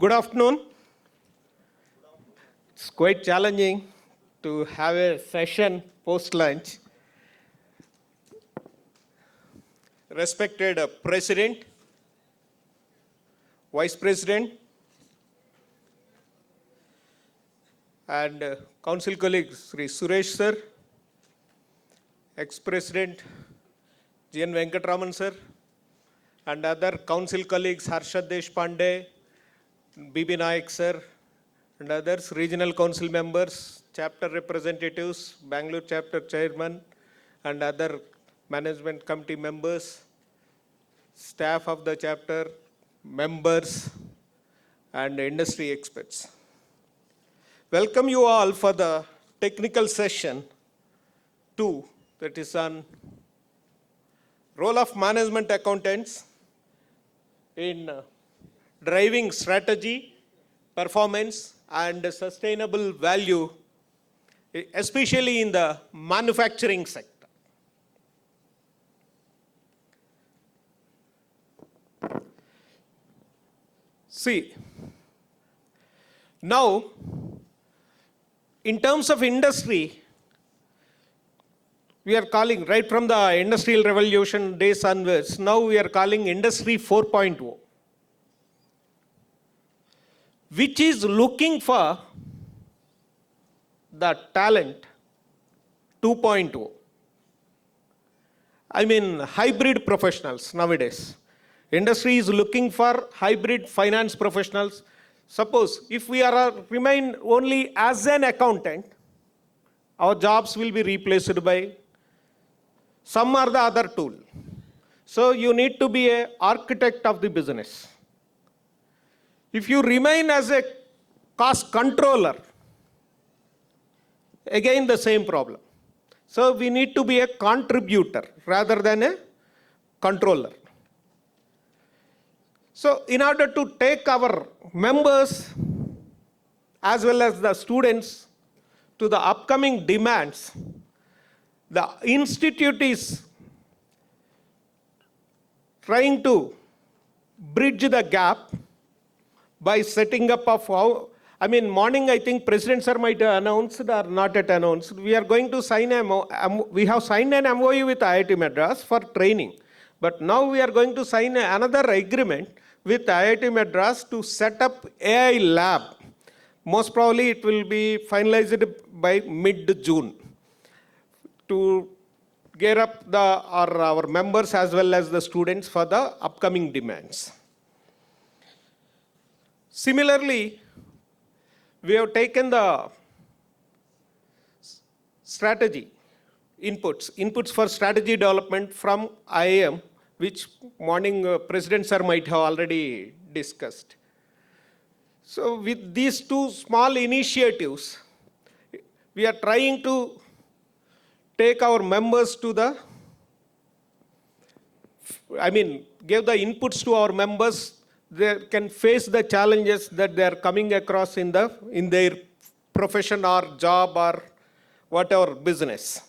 Good afternoon. It's quite challenging to have a session post-lunch. Respected President, Vice President, and Council colleagues, Sri Suresh sir, Ex-President G.N. Venkatraman sir, and other Council colleagues, Harshad Deshpande, B.B. Naik sir, and others, Regional Council members, chapter representatives, Bangalore chapter chairman, and other management committee members, staff of the chapter, members, and industry experts. Welcome you all for the technical session 2, that is on role of management accountants in driving strategy, performance, and sustainable value, especially in the manufacturing sector. See, now, in terms of industry, we are calling, right from the Industrial Revolution days onwards, now we are calling Industry 4.0, which is looking for the talent 2.0. I mean, hybrid professionals nowadays. Industry is looking for hybrid finance professionals. Suppose if we remain only as an accountant, our jobs will be replaced by some or the other tool. So you need to be an architect of the business. If you remain as a cost controller, again the same problem. So we need to be a contributor rather than a controller. So in order to take our members as well as the students to the upcoming demands, the institute is trying to bridge the gap by setting up of how, morning I think President sir might have announced or not yet announced, we are going to sign we have signed an MOU with IIT Madras for training. But now we are going to sign another agreement with IIT Madras to set up AI lab. Most probably it will be finalized by mid-June to gear up our members as well as the students for the upcoming demands. Similarly, we have taken the strategy inputs for strategy development from IIM, which morning President sir might have already discussed. So with these two small initiatives, we are trying to take our members to give the inputs to our members. They can face the challenges that they are coming across in their profession or job or whatever business.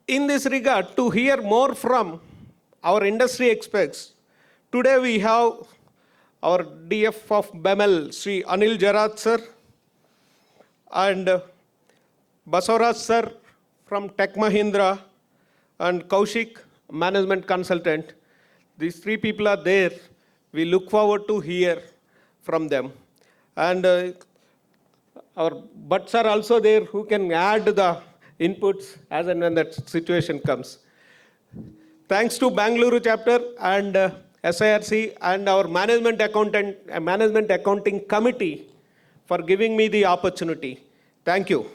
In this regard, to hear more from our industry experts, today we have our DF of BEML, Sri Anil Jarat sir, and Basavaraj sir from Tech Mahindra, and Kaushik, management consultant. These three people are there. We look forward to hear from them. And our butts are also there who can add the inputs as and when that situation comes. Thanks to Bangalore chapter and SIRC and our management accounting committee for giving me the opportunity. Thank you.